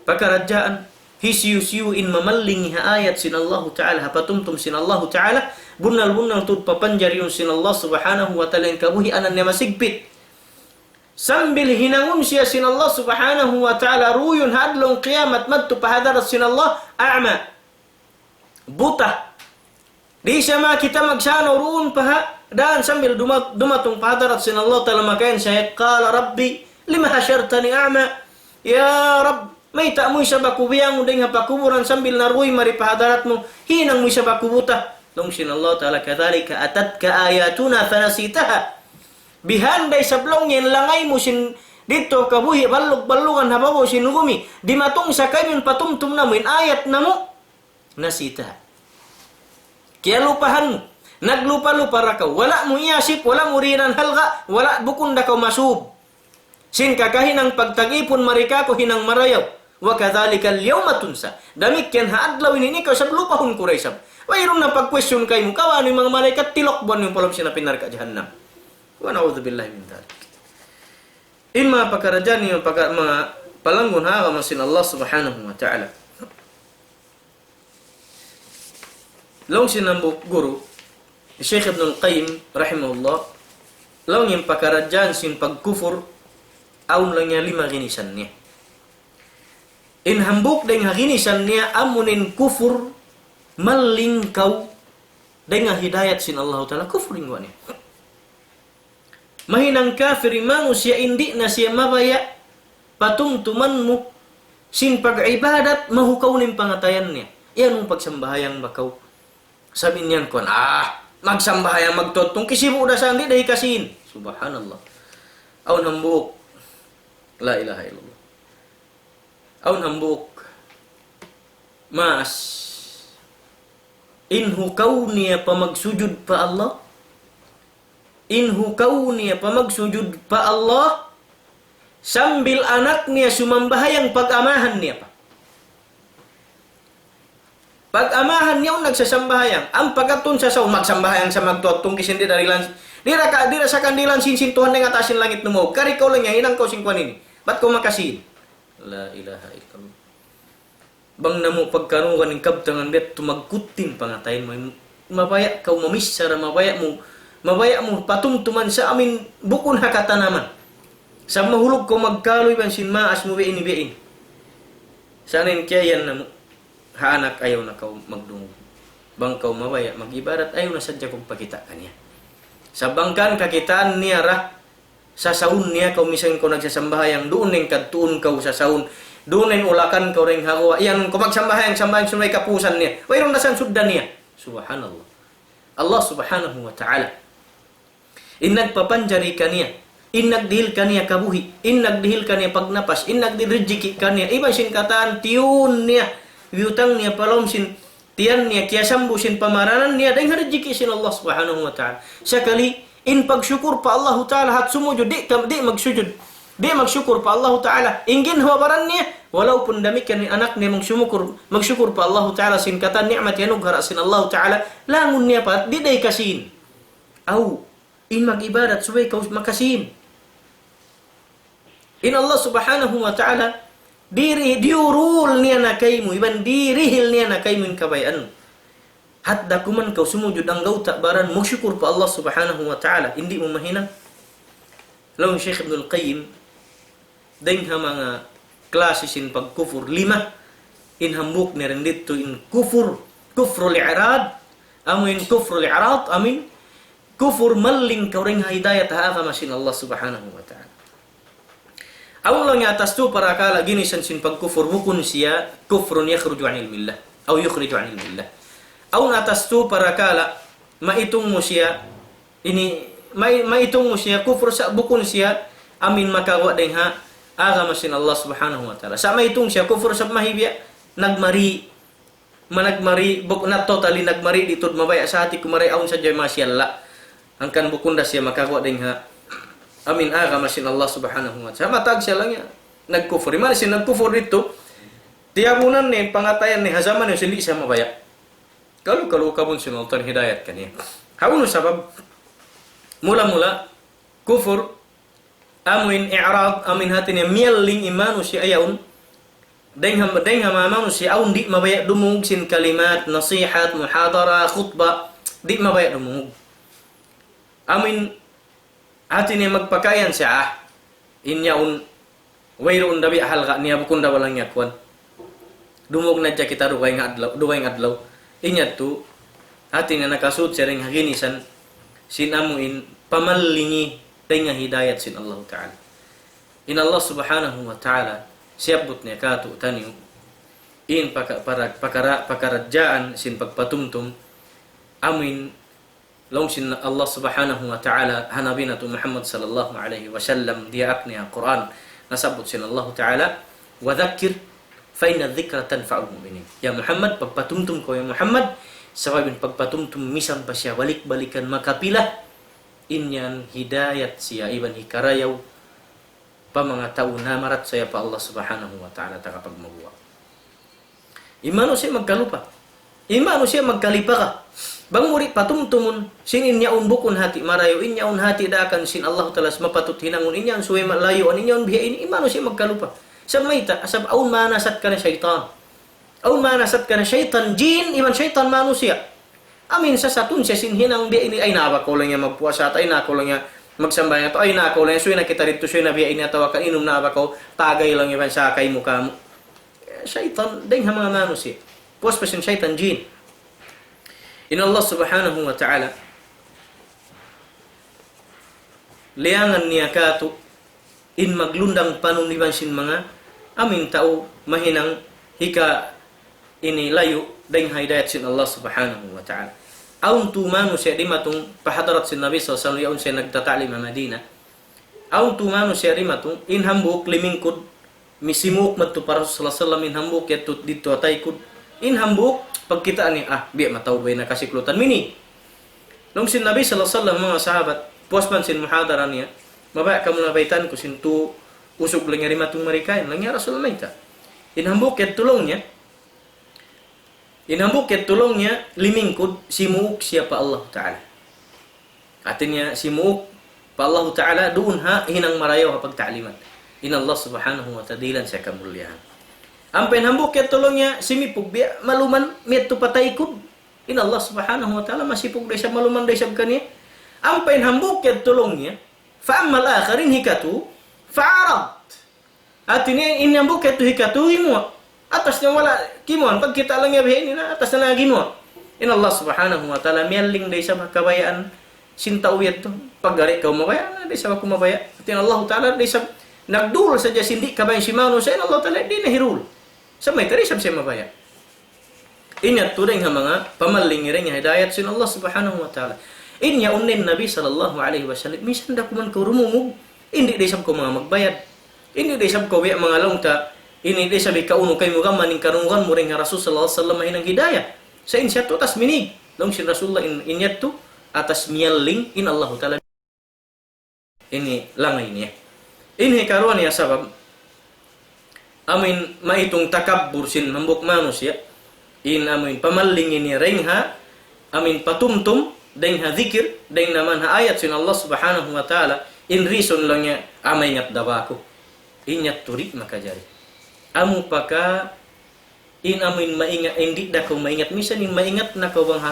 Pagkarajaan, hisiyu-siyu in mamaling ayat sin Allah ta'ala. Hapatumtum sin Allah ta'ala. Bunal-bunal tut papanjariun sin Allah subhanahu wa ta'ala yang kabuhi anan niya masigpit. Sambil hinangun siya sin Allah subhanahu wa ta'ala ruyun hadlong kiamat madtu pahadarat sin Allah a'ma. Buta. Di siya makita magsano ruun paha dan sambil dumatong pahadarat sin Allah ta'ala makain siya qala rabbi lima hasyartani a'ma. Ya Rabb, may ta mo isa bakubiyang udeng hapakuburan sambil naruy mari pahadarat mo hinang mo isa bakubuta. Lungsin Allah Ta'ala kadhalika atatka ayatuna fanasitaha. Bihanday sablong yan langay mo sin dito kabuhi balug-balugan habawo sinugumi. Di matong sa kayun patumtum na mo in ayat na mo nasita. Kaya lupahan mo. Naglupa-lupa rakaw. Wala mo iyasip, wala mo rinan halga, wala bukun da kaw masub. Sin kakahinang pagtagipon marika ko hinang marayaw. Wa kadhalika al-yawma tunsa. Damik yan haadlaw ini ikaw sa lupahon kuraysab. Mayroon na pag-question kay mo, kawano yung mga malaikat, tilokbuan yung palam sinapinar ka jahannam. Wa na'udzubillahi min dhalik. In mga pagkarajaan yung mga palanggon ha, kamasin Allah subhanahu wa ta'ala. Long sinambok guru, Syekh Ibn Al-Qayyim, rahimahullah, long yung pagkarajaan sin pagkufur, aun lang niya 5 ginisan niya. In hambuk deng ginisan niya, amunin kufur, malingkaw dengan hidayat sin Allah Ta'ala kufurin wani. Mahinang kafir manusia indi na siya mabaya patumtuman mo sin pag-ibadat mahukaw ning pangatayan niya. Iyan mong pagsambahayang bakaw. Sabi niyan ko, magsambahayang magtotong kisibo na sa hindi dahi kasin. Subhanallah. Aun hambuk. La ilaha illallah. Aun hambuk. Mas inhu kauniya pamagsujud pa Allah. Inhu kauniya pamagsujud pa Allah. Sambil anak niya sumambahayang pag-amahan niya pa. Pag-amahan niya nagsasambahayang. Ang pagkatun sa saw magsambahayang sa magtotong kisindi dari lansin. Dira sa kandilan sinsintuhan ng atasin langit numo. Kari ko lang niya hinang ko singkwan ini. Ba't ko makasin? La ilaha illallah. Bang namo pagkaruan ng kabtangan bet tumagkutin pangatayin mo mabaya ka mamisara mabaya mo patumtuman sa amin bukon hakatanaman sa mahulog ko magkaloy ban sin maas mo bein sanin kaya yan namo haanak ayaw na ka magdungog bang ka mabaya magibarat ayaw na sadya kong pakita kanya sa bangkan kakitaan niya ra sa saun niya ka misang ko nagsasambahayang doon ning kadtuon ka sa saun doon ay ulakan ka rin hawa. Iyan, kung magsambahayang sumay kapusan niya. Mayroon na saan suddan niya. Subhanallah. Allah subhanahu wa ta'ala. In nagpapanjari ka niya. In nagdihil ka niya kabuhi. In nagdihil ka niya pagnapas. In nagdirejiki ka niya. Iban sin kataan, tiyun niya. Yutang niya palom sin tiyan niya. Kiyasambu sin pamaranan niya. Dahil harejiki sin Allah subhanahu wa ta'ala. Sakali, in pagsyukur pa Allah ta'ala hat sumujud. Di magsujud. Dia magsyukur pa Allah Ta'ala. Ingin hawabaran niya. Walaupun demikian anak niya magsyukur pa Allah Ta'ala. Sin kata ni'mat yanug harasin Allah Ta'ala. Langun niya pa. Di day kasin. au in mag-ibadat suway kau makasim. In Allah subhanahu wa ta'ala diurul niya na kaymo, iban dirihil niya na kaymo in kabayan. Hadda kuman kau sumujud ang gauta baran mo syukur pa Allah subhanahu wa ta'ala, hindi mo mahina. Lawan Syekh Ibn Al-Qayyim dahil mga klase sin pagkufur, 5 in hambuk ni rin dito in kufur li'irad, amin kufur li'irad, amin kufur maling kau ring hidayat ha'aka masin Allah subhanahu wa ta'ala. Awang lang atas tu para kala gini sin pagkufur bukun siya kufrun yakhruju anil millah au yukhriju anil millah. Awang atas tu para kala maitung mo siya ini maitung mo siya kufur sa bukun siya amin makawa deng ha agama sin Allah subhanahu wa ta'ala. Sa maitung siya kufur sa mahibya nagmari buk na totally nagmari ditud mabaya sa hati kumari awon sa jay masyalla angkan bukunda siya makawa deng ha amin agama sin Allah subhanahu wa ta'ala. Matag siya lang yan nagkufur. Imana siya nagkufur dito tiyabunan ni pangatayan ni hazaman yung hindi siya mabaya. Kalau kabun sinultan hidayat kaniya. Hawun sabab mula-mula kufur amin i'rad amin hati niya miyaling imanu siya ayaun dengham mamanu siya aun di mabaya dumug sin kalimat nasihat muhadara khutbah di mabaya dumug amin hati niya magpakayan siya inyaun wayroon dabi halga niya bukunda walang yakwan dumug na dya kita duway ng adlaw inyat tu hati niya nakasud siya ring haginisan sinamuin pamalingi dengan hidayat sin Allah Ta'ala. In Allah subhanahu wa ta'ala siaput niya katu taniu in pakarajaan sin pagpatumtum amin long sin Allah subhanahu wa ta'ala hanabina tu Muhammad sallallahu alaihi wasallam dia akniya Quran nasabut sin Allah Ta'ala wa dhakkir fa inna dhikra tanfa'ul mu'minin. Ya Muhammad pagpatumtum ko ya Muhammad sababin pagpatumtum misan pa siya balik-balikan makapilah inyan hidayat siya iban hikarayaw pa mga tao namarat saya pa Allah subhanahu wa ta'ala takapagmabuwa. Imano siya magkalupa. Imano siya magkalipa ka. Bang murit patumtumun sin inyaun bukun hati marayo inyaun hati dakan sin Allah ta'ala mapatut hinangun inyaun suwe malayo inyaun biya ini imano siya magkalupa. Sab mayta asab aun manasat ka na syaitan. Aun manasat ka na syaitan jin iban syaitan manusia. Amin sa satun siya sinhinang biya ini ay nabako lang niya magpuasa at ay nako lang niya magsambayan to ay nako lang suy na kita rito suy na biya ini atawakan inom na abako tagay lang iban sa kay mukha mo. Syaitan ding mga manusia. Puas pa sin syaitan jin. In Allah subhanahu wa ta'ala liangan niya kato in maglundang panuniban sin mga amin tao mahinang hika ini layo deng hidayat sin Allah subhanahu wa ta'ala. Aun tumanu siya dimatong pahadarat sin Nabi sallallahu alaihi wasallam siya nagtata'lim sa Madina. Aun tumanu siya dimatong in hambuk limingkod misimuk madto para sallallahu alaihi wasallam in hambuk yatut dito ataykud in hambuk pagkita ni biya matawbay na kasiklutan mini. Nung sin Nabi sallallahu alaihi wasallam mga sahabat puasman sin muhadara niya mabaya ka muna baitan ko sin tu usog lang nga rimatong marikayan lang nga Rasulullah ita. In hambuk yat tulong niya inambuk ket tulongnya limingkod simuuk siya pa Allah Ta'ala. Artinya simuuk pa Allah Ta'ala doon ha hinang marayaw kapag ta'liman. In Allah subhanahu wa ta'ala siya kamuliahan. Ang penhambuk ket tulongnya simipug biya maluman miet tu pataykod. In Allah subhanahu wa ta'ala masipug day siya maluman day siya kaniya. Ang penhambuk ket tulongnya fa ammal akharin hikatu fa'arad. Artinya inambuk ket hikatu himu atas na wala kimon pag kita lang yabihin na atas na lagi mo in Allah subhanahu wa ta'ala miyaling day sa kabayaan sinta uyat to paggari ka mabaya na day sa kumabaya at in Allah ta'ala day sa nagdul sa sindi kabayan si mano sa in Allah ta'ala di nahirul sa may tari siya mabaya inyat turing nga mga pamaling nga hidayat sin Allah subhanahu wa ta'ala inya unin Nabi sallallahu alaihi wasallam misan da kuman ko rumumug hindi day sa ko mga magbayad hindi day sa ko mga longta ini dia sabi kauno kay mo maning karungan mo ring Rasul sallallahu alaihi wasallam hinang hidayah sa insya tu atas minig long sin Rasulullah inyat tu atas miyaling in Allah Ta'ala ini langay niya ini karuan ya sabab amin maitong takabbur sin hambuk manusia in amin pamaling ini ring ha amin patumtum deng ha zikir deng naman ha ayat sin Allah subhanahu wa ta'ala in reason lang niya amay ngat dawako inyat turi makajari amu paka in amin maingat hindi da ko maingat misan in maingat na ko bang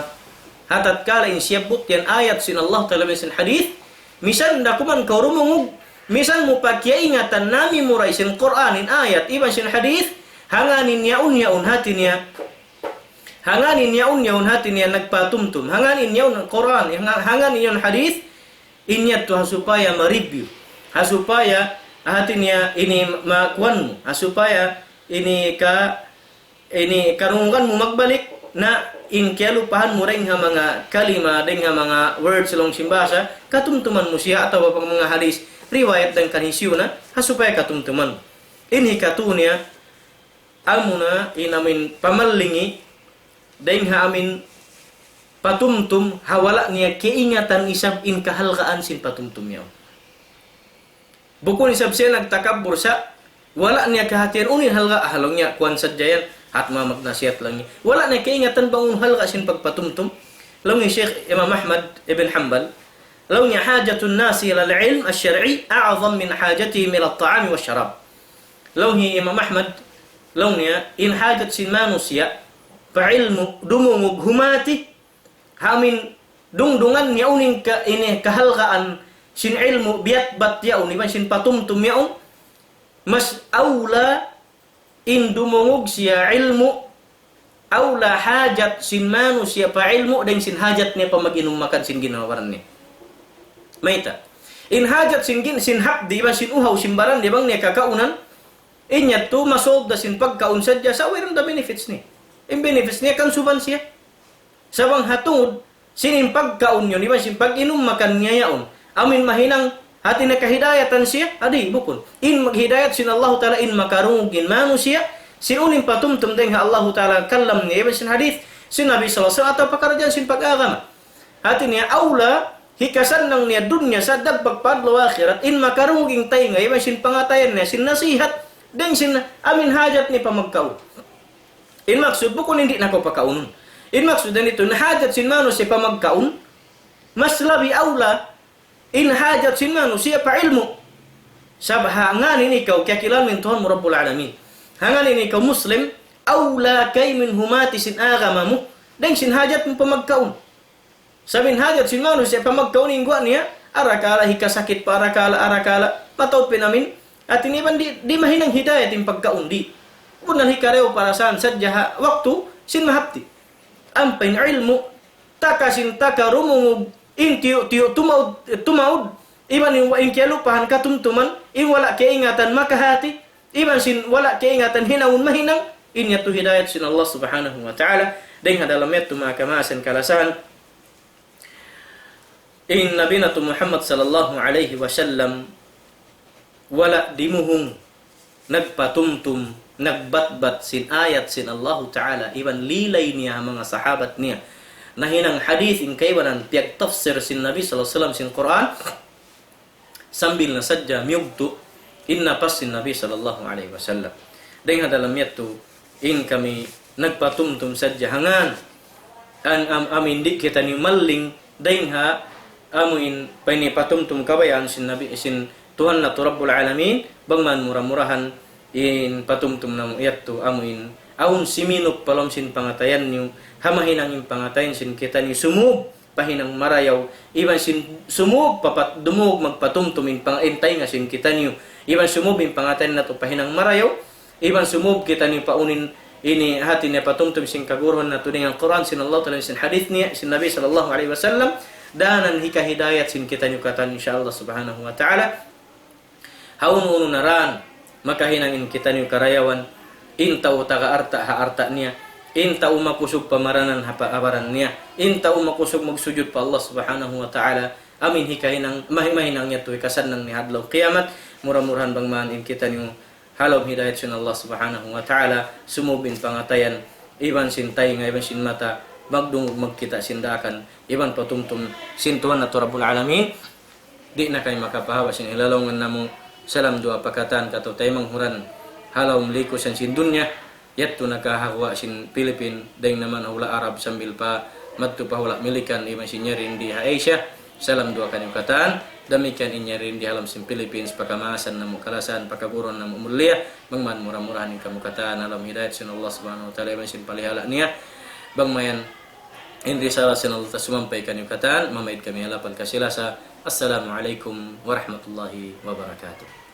hatat kala in siyabot yan ayat sin Allah ta'ala sin hadith misan da ko man ko rumungog misan mo pakya ingatan nami muray sin Quran in ayat iban sin hadith hanganin yaun hati niya hanganin yaun hati niya nagpatumtum hanganin yaun Quran hanganin yaun hadith inyat to supaya ma-review supaya hati niya ini makuan mo supaya ini karungan mo magbalik na in kialupahan mo rin nga mga kalima din nga mga words long simbasa katumtuman mo siya atau pang mga hadis riwayat dan kanisyo na supaya katumtuman ini katunya amuna inamin pamalingi din ha amin patumtum hawala niya keingatan isab in kahalgaan sin patumtum yaw bukun isab siya nagtakabur sa wala niya kahatian unin halga ahalong niya kuan sadjayan at magnasihat lang niya wala niya keingatan bangun halga sin pagpatumtum law ni Sheikh Imam Ahmad ibn Hanbal law niya hajatun nasi ila al-ilm al-syar'i a'zam min hajatihim ila at-ta'am wa syarab law ni Imam Ahmad law niya in hajat sin manusia pa-ilmu dumungog humati hamin dungdungan yaunin ka ini kahalgaan sin ilmu biat bat yaun iban sin patumtum yaun mas aula in dumungog siya ilmu aula hajat sin manusia pa ilmu dan sin hajat niya pa mag-inom makan sin ginawaran niya maita in hajat sin habdi iban sin uhaw sin baran di bang niya kakaunan inya tu masolve da sin pagkaun sadya sa wiram da benefits ni in benefits niya kan suban siya sabang hatungod sinin pagkaun yun iban sin pag-inom makan niya yaon amin mahinang hati na kahidayatan siya adi bukon in maghidayat sin Allah ta'ala in makarungin manusia sin unin patumtum deng Allah ta'ala kallam niya iban sin hadith sin Nabi sallallahu alaihi wasallam atau pakarjan sin pag-agama hati niya aula hikasan nang niya dunya sa dagpagpadlo akhirat in makarungin tay nga iban sin pangatayan niya sin nasihat deng sin amin hajat ni pamagkaun in maksud bukon hindi na ko pakaunon in maksud nito na hajat sin manusia pamagkaun mas labi aula in hajat sin manusia pa ilmu hanganin ikaw kakilan min Tuhan Rabbul Alamin hanganin ikaw muslim aula kay min humati sin agamamu deng sin hajat mo pamagkaun sabin hajat sin manusia pamagkaun ingwa niya arakala hikasakit pa arakala mataw pinamin at iniban di mahinang hidayat in pagkaun di bunan hikareo para saan sadya waktu sin mahapti ampain ilmu takasin takarumungug in tiyo tumaud iban in kialupahan katumtuman in wala keingatan makahati iban sin wala keingatan hinaun mahinang in yatu hidayat sin Allah subhanahu wa ta'ala deng dalam yatu makamasan kalasan in Nabi Muhammad sallallahu alaihi wasallam wala dimuhung nagpatumtum nagbatbat sin ayat sin Allah ta'ala iban lilay niya mga sahabat niya nahinang hadith in kaibanan tiag tafsir sin Nabi sallallahu alaihi wasallam sin Quran sambil na sadya miyugtu inna pas sin Nabi sallallahu alaihi wasallam dengan dalam yatu in kami nagpatumtum sadya hangan ang amin di kita ni maling dengan amuin paini patumtum kabayan sin Nabi sin Tuhan na Rabbul Alamin bangman murah-murahan in patumtum na yatu amuin aun siminok palom sin pangatayan niyo hamahinang in pangatayan sin kita ni sumub pahinang marayaw iban sin sumub papat dumug magpatumtum in pangintay nga sin kita niyo iban sumub in pangatayan nato pahinang marayaw iban sumub kita ni paunin ini hati niya patumtum sin kaguruhan nato dengan Quran sin Allah ta'ala sin hadith niya sin Nabi sallallahu alaihi wasallam danan hikahidayat sin kita niyo katan insyaallah subhanahu wa ta'ala haun naran makahinangin kita niyo karayawan inta utaga arta ha arta niya inta umakusog pamaranan hapabaran niya inta umakusog magsujud pa Allah subhanahu wa ta'ala amin hikahinang mahimahinang niya tuwi kasan ng nihadlaw kiamat mura-murahan bang man in kita niyo halaw hidayat sin Allah subhanahu wa ta'ala sumubin pangatayan iban sin tay nga iban sin mata magdungog magkita sindakan iban patumtum sin Tuhan na Rabbul Alamin di na kayo makapahawa sin ilalongan namo salam dua pakatan kato tayo manghuran halaw meliko sin dunya yattu nakahawa sin Pilipin deng naman hula Arab sambil pa Madtu pahulak milikan iman sinyerin di Aisyah. Salam dua kali kataan. Demikian inyerin di alam sim Philippines pakamasan namu kalasan pakaburon namu mulia bangman murah-murahan kamu kataan alam hidayat sin Allah Subhanahu wa taala iman sin palihala nia bang mayan indri salah sin Allah sumampai kan kataan mamait kami halapan kasilasa. Assalamualaikum warahmatullahi wabarakatuh.